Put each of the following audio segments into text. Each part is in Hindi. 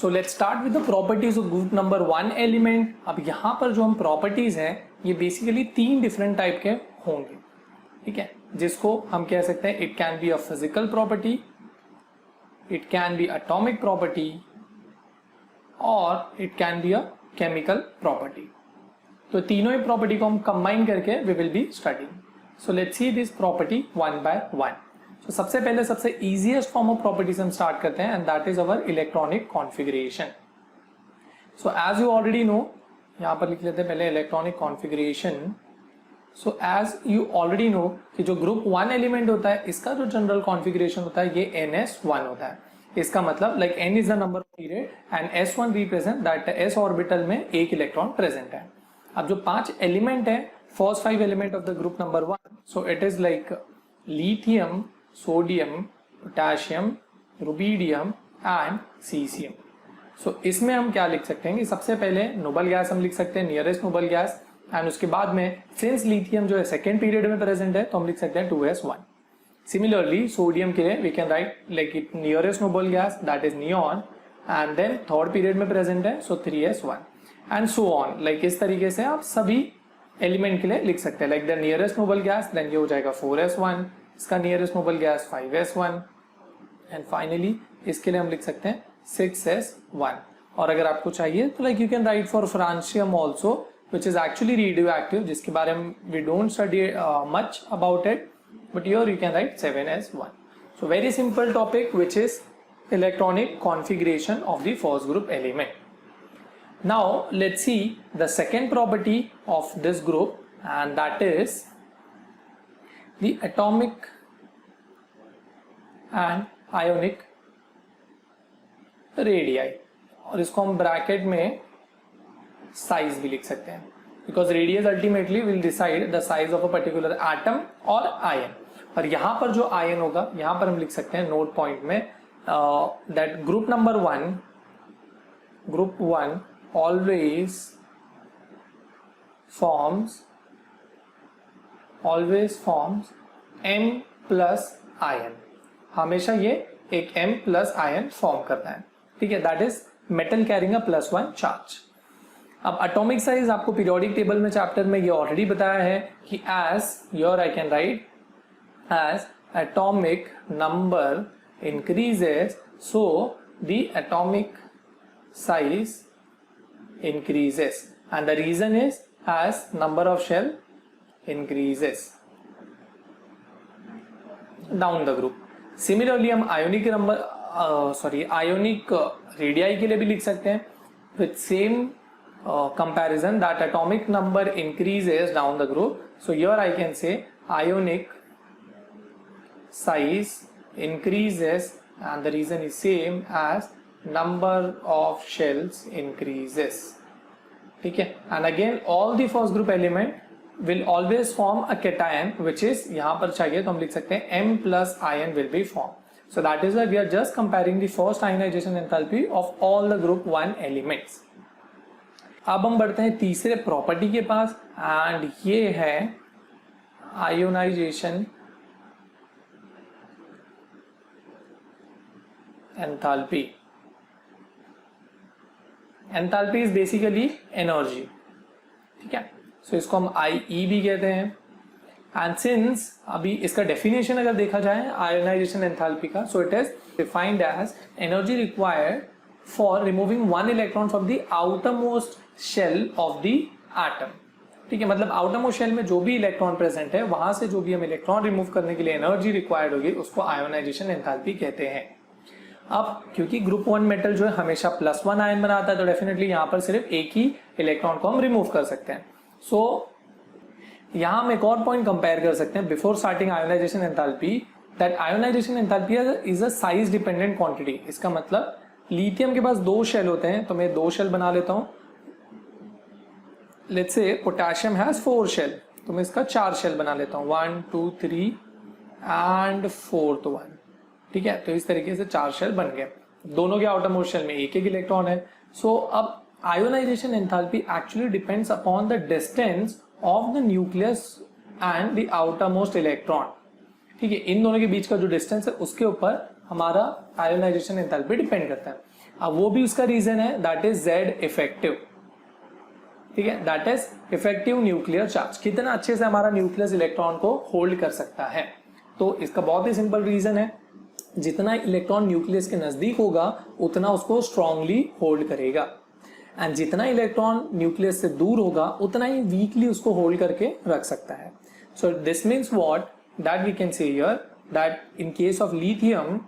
So let's start with the properties of group number 1 element. अब यहाँ पर जो हम प्रॉपर्टीज हैं ये बेसिकली 3 डिफरेंट टाइप के होंगे, ठीक है, जिसको हम कह सकते हैं it can be a physical property, it can be atomic property और it can be a chemical property. तो तीनों ही प्रॉपर्टी को हम कंबाइन करके we will be studying. So let's see this property one by one. तो सबसे पहले सबसे इजीएस्ट फॉर्म ऑफ प्रॉपर्टीज हम स्टार्ट करते हैं and that is our electronic configuration. So as you already know, यहां पर लिख लेते हैं पहले electronic configuration. So as you already know कि जो ग्रुप 1 एलिमेंट होता है इसका जो जनरल कॉन्फ़िगरेशन होता है ये ns1 होता है। इसका मतलब like n is the number of period and s1 represent that s orbital में एक इलेक्ट्रॉन प्रेजेंट है। अब जो 5 एलिमेंट है, first 5 element of the group number 1, so it is like lithium, sodium, potassium, rubidium and caesium. So इसमें हम क्या लिख सकते हैं कि सबसे पहले नोबल गैस हम लिख सकते हैं, नियरेस्ट नोबल गैस, एंड उसके बाद में सिंस लिथियम जो है सेकेंड पीरियड में प्रेजेंट है तो हम लिख सकते हैं 2s1। सिमिलरली सोडियम के लिए we can write like it nearest noble gas that is neon and then third period में प्रेजेंट है so 3s1 and so on. Like इस तरीके से आप सभी एलिमेंट के लिए लिख सकते हैं। Like the nearest noble gas then ये हो जाएगा 4s1, इसका nearest noble gas 5s1 and finally इसके लिए हम लिख सकते हैं 6s1। और अगर आपको चाहिए तो like you can write for francium also which is actually radioactive, जिसके बारे में we don't study much about it, but here you can write 7s1. So very simple topic which is electronic configuration of the first group element. Now let's see the second property of this group and that is the atomic and ionic radii, और इसको हम ब्रैकेट में साइज भी लिख सकते हैं because radius ultimately will decide the size of a particular atom और आयन। और यहां पर जो आयन होगा यहां पर हम लिख सकते हैं नोट पॉइंट में that group number 1 always forms m plus ion. हमेशा ये एक m प्लस आयन फॉर्म करता है, ठीक है, that is metal carrying a +1 charge. अब एटॉमिक साइज आपको पीरियोडिक टेबल में चैप्टर में ये ऑलरेडी बताया है कि as your I can write as atomic number increases so the atomic size increases and the reason is as number of shell increases down the group. Similarly हम आयोनिक आयोनिक रेडियाई के लिए भी लिख सकते हैं with same comparison that atomic number increases down the group. So here I can say ionic size increases and the reason is same as number of shells increases, ठीक है। and again all the first group element will always form a cation which is यहाँ पर चाहिए तो हम लिख सकते हैं m plus ion will be formed. So that is why we are just comparing the first ionization enthalpy of all the group 1 elements. अब हम बढ़ते हैं तीसरे प्रॉपर्टी के पास एंड ये है ionisation enthalpy. Enthalpy is basically energy, ठीक है। सो इसको हम IE भी कहते हैं एंड सिंस अभी इसका डेफिनेशन अगर देखा जाए आयोनाइजेशन एंथैल्पी का, so it is defined as energy required for removing 1 electron from the outermost shell of the atom, ठीक है। मतलब आउटरमोस्ट शेल में जो भी इलेक्ट्रॉन प्रेजेंट है वहां से जो भी हम इलेक्ट्रॉन रिमूव करने के लिए एनर्जी रिक्वायर्ड होगी उसको आयोनाइजेशन एंथैल्पी कहते हैं। अब क्योंकि ग्रुप 1 मेटल जो है हमेशा +1 आयन बनाता है तो डेफिनेटली यहाँ पर सिर्फ एक ही इलेक्ट्रॉन को हम रिमूव कर सकते हैं। सो यहाँ हम एक और पॉइंट कंपेयर कर सकते हैं before starting ionisation enthalpy, that ionisation enthalpy is a size dependent quantity. इसका मतलब लिथियम के पास 2 शेल होते हैं तो मैं 2 शेल बना लेता हूं। Let's say potassium has 4 shell तो मैं इसका 4 शेल बना लेता हूं, 1 2 3 एंड 4th 1, ठीक है। तो इस तरीके से 4 शेल बन गए, दोनों के आउटर मोस्ट शेल में एक एक इलेक्ट्रॉन है। सो अब ionisation enthalpy actually depends upon the distance of the nucleus and the outer most electron, ठीक है। इन दोनों के बीच का जो डिस्टेंस है उसके ऊपर हमारा आयोनाइजेशन एंथैल्पी डिपेंड करता है। अब वो भी उसका रीजन है, दैट इज Z इफेक्टिव, ठीक है, that is effective nuclear charge, कितना अच्छे से हमारा न्यूक्लियस इलेक्ट्रॉन को होल्ड कर सकता है। तो इसका बहुत ही सिंपल रीजन है, जितना इलेक्ट्रॉन न्यूक्लियस के नजदीक होगा उतना उसको स्ट्रांगली होल्ड करेगा, एंड जितना इलेक्ट्रॉन न्यूक्लियस से दूर होगा उतना ही वीकली उसको होल्ड करके रख सकता है। So this means what, that we can say here that in case of lithium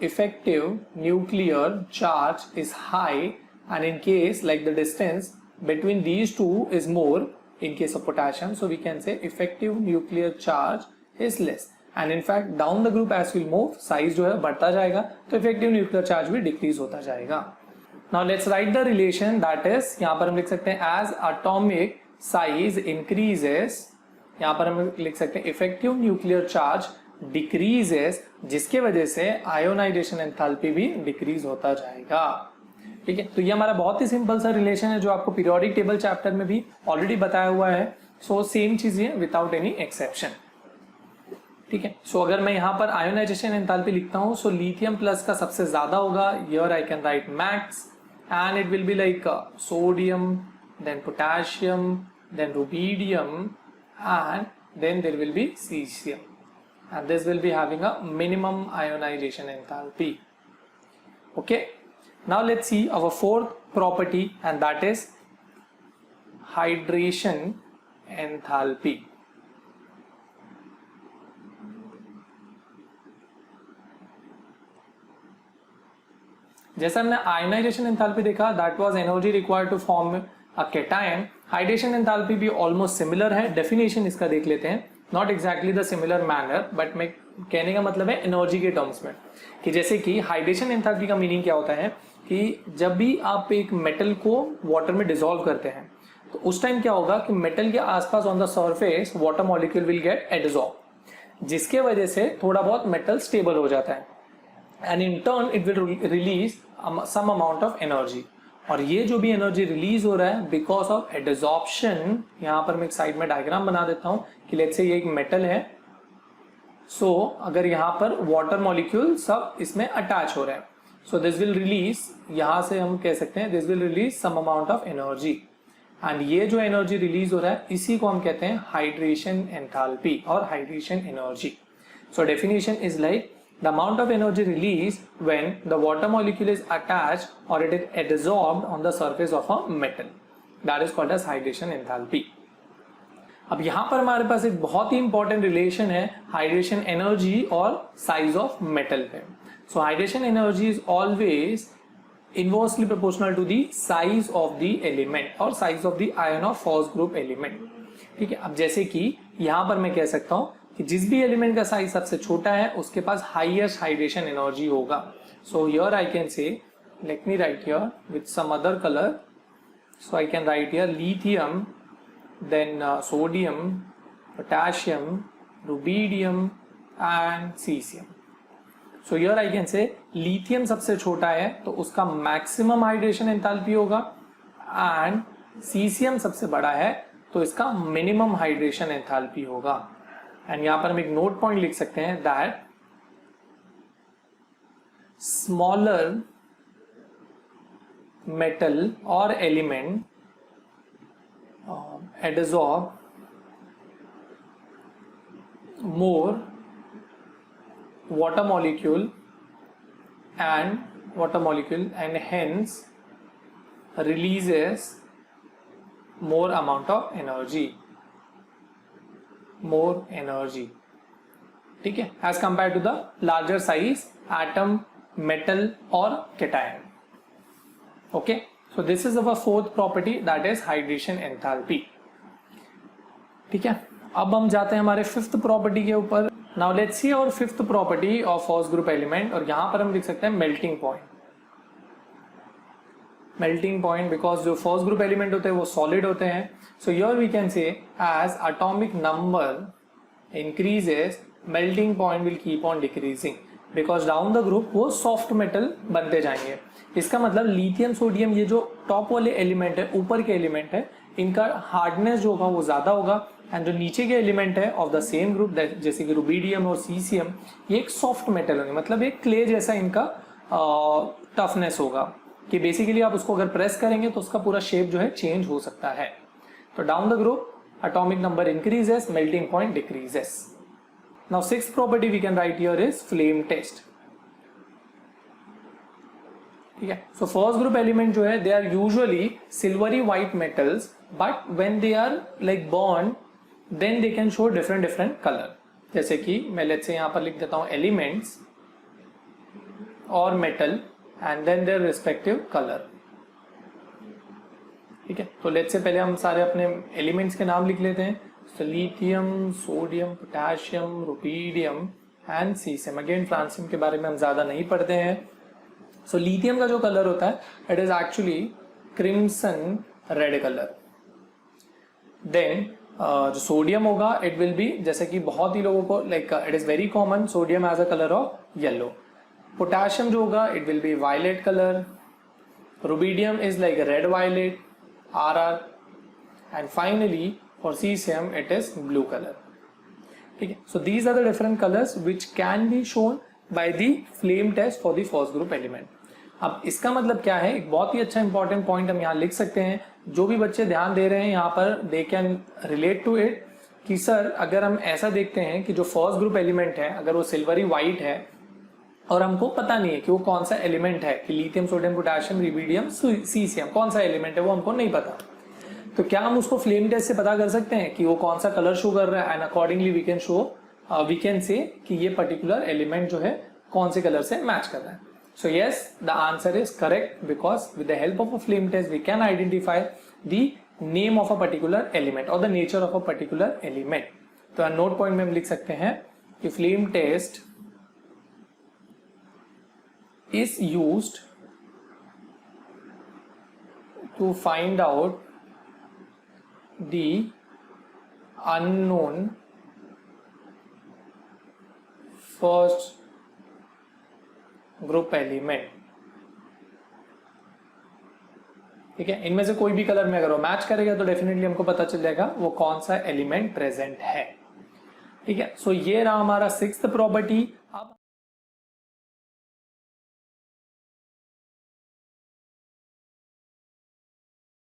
effective nuclear charge is high, and in case like the distance between these two is more in case of potassium, so we can say effective nuclear charge is less, and in fact down the group as we'll move size जो है बढ़ता जाएगा तो effective nuclear charge भी decrease होता जाएगा। Now let's write the relation, that is यहाँ पर हम लिख सकते हैं as atomic size increases, यहाँ पर हम लिख सकते हैं effective nuclear charge डिक्रीजेस, जिसके वजह से आयोनाइजेशन एंथैल्पी भी डिक्रीज होता जाएगा। ठीक है, तो ये हमारा बहुत ही सिंपल सा रिलेशन है जो आपको पीरियोडिक टेबल चैप्टर में भी ऑलरेडी बताया हुआ है। सो सेम चीजें विदाउट एनी एक्सेप्शन। ठीक है, सो अगर मैं यहाँ पर आयोनाइजेशन एंथैल्पी लिखता हूँ, सो लिथियम प्लस का सबसे ज्यादा होगा, here I can write max, and it will be like sodium, then potassium, then rubidium, and then there will be caesium, and this will be having a minimum ionization enthalpy. Okay, now let's see our fourth property, and that is hydration enthalpy. जैसा हमने आयोनाइजेशन एंथैल्पी देखा, that was energy required to form a cation. Hydration enthalpy भी ऑलमोस्ट सिमिलर है। डेफिनेशन इसका देख लेते हैं, not exactly the similar manner, but मैं कहने का मतलब है एनर्जी के टर्म्स में, कि जैसे कि हाइड्रेशन एंथैल्पी का मीनिंग क्या होता है कि जब भी आप एक मेटल को वाटर में डिसॉल्व करते हैं तो उस टाइम क्या होगा कि मेटल के आसपास on the surface water molecule will get adsorb, जिसके वजह से थोड़ा बहुत मेटल स्टेबल हो जाता है, and in turn it will release some amount of energy. और ये जो भी एनर्जी रिलीज हो रहा है बिकॉज ऑफ एडसॉर्प्शन, यहाँ पर मैं एक साइड में डायग्राम बना देता हूँ कि लेट्स से ये एक मेटल है, सो अगर यहाँ पर वाटर मॉलिक्यूल सब इसमें अटैच हो रहे हैं, सो दिस विल रिलीज, यहाँ से हम कह सकते हैं this will release some amount of energy, and ये जो एनर्जी रिलीज हो रहा है इसी को हम कहते हैं हाइड्रेशन एंथैल्पी और hydration energy. So definition is like the amount of energy released when the water molecule is attached or it is adsorbed on the surface of a metal, that is called as hydration enthalpy. अब यहाँ पर हमारे पास एक बहुत ही इंपॉर्टेंट रिलेशन है हाइड्रेशन एनर्जी और साइज ऑफ मेटल पे। So hydration energy is always inversely proportional to the size of the element और size of the ion of first group element. ठीक है, अब जैसे कि यहाँ पर मैं कह सकता हूँ कि जिस भी एलिमेंट का साइज सबसे छोटा है उसके पास हाईएस्ट हाइड्रेशन एनर्जी होगा। So here I can say, let me write here with some other colour, so I can write here lithium, then sodium, potassium, rubidium and caesium. So here I can say lithium सबसे छोटा है तो उसका मैक्सिमम हाइड्रेशन एंथैल्पी होगा, एंड सीसियम सबसे बड़ा है तो इसका मिनिमम हाइड्रेशन एंथैल्पी होगा। एंड यहां पर हम एक नोट पॉइंट लिख सकते हैं दैट स्मॉलर मेटल और element adsorb more water molecule and hence releases more amount of energy, ठीक है, as compared to the larger size atom, metal or cation. Okay, so this is our fourth property, that is hydration enthalpy. ठीक है, अब हम जाते हैं हमारे फिफ्थ प्रॉपर्टी के ऊपर। Now let's see our fifth property of first group element, और यहां पर हम लिख सकते हैं melting point. Melting point because जो फर्स्ट ग्रुप एलिमेंट होते हैं वो सॉलिड होते हैं, so here we can say as atomic number increases melting point will keep on decreasing, because down the group वो सॉफ्ट मेटल बनते जाएंगे। इसका मतलब लिथियम सोडियम ये जो टॉप वाले एलिमेंट है, ऊपर के एलिमेंट है, इनका हार्डनेस जो होगा वो ज्यादा होगा, एंड जो नीचे के एलिमेंट है ऑफ द सेम ग्रुप जैसे कि रुबीडियम और सीसियम, ये एक सॉफ्ट मेटल होंगे, मतलब एक क्ले जैसा इनका टफनेस होगा कि बेसिकली आप उसको अगर प्रेस करेंगे तो उसका पूरा शेप जो है चेंज हो सकता है. तो down the group atomic number increases, melting point decreases. Now sixth property we can write here is flame test. ठीक है. So first group element जो है they are usually silvery white metals, but when they are like burned then they can show different color. जैसे कि मैं let's say यहाँ पर लिख देता हूँ elements और metal and then their respective color. ठीक है. तो लेट्स से पहले हम सारे अपने एलिमेंट्स के नाम लिख लेते हैं. Lithium, sodium, potassium, rubidium and caesium. Again francium के बारे में हम ज्यादा नहीं पढ़ते हैं. सो लिथियम का जो कलर होता है it is actually crimson red colour. Then जो सोडियम होगा इट विल बी, जैसे कि बहुत ही लोगों को like it is very common, sodium as a colour of yellow. Potassium जो होगा it will be violet colour. Rubidium is like red violet RR, and finally for cesium it is blue color. ठीक है. So these are the different colors which can be shown by the flame test for the first group element. अब इसका मतलब क्या है, एक बहुत ही अच्छा इंपॉर्टेंट पॉइंट हम यहाँ लिख सकते हैं. जो भी बच्चे ध्यान दे रहे हैं यहाँ पर they can relate to it कि सर अगर हम ऐसा देखते हैं कि जो फर्स्ट ग्रुप एलिमेंट है अगर वो सिल्वरी वाइट है और हमको पता नहीं है कि वो कौन सा एलिमेंट है, कि lithium, sodium, potassium, rubidium, caesium कौन सा एलिमेंट है वो हमको नहीं पता, तो क्या हम उसको फ्लेम टेस्ट से पता कर सकते हैं कि वो कौन सा कलर शो कर रहा है एंड अकॉर्डिंगली वी कैन से कि ये पर्टिकुलर एलिमेंट जो है कौन से कलर से मैच कर रहा है. So yes, the answer is correct because with the help of a flame test we can identify the name of a particular element और the nature of a particular element. तो नोट पॉइंट में हम लिख सकते हैं कि flame test is used to find out the unknown first group element. ठीक है. इनमें से कोई भी कलर में अगर वो मैच करेगा तो डेफिनेटली हमको पता चल जाएगा वो कौन सा एलिमेंट प्रेजेंट है. ठीक है. सो ये रहा हमारा सिक्स्थ प्रॉपर्टी.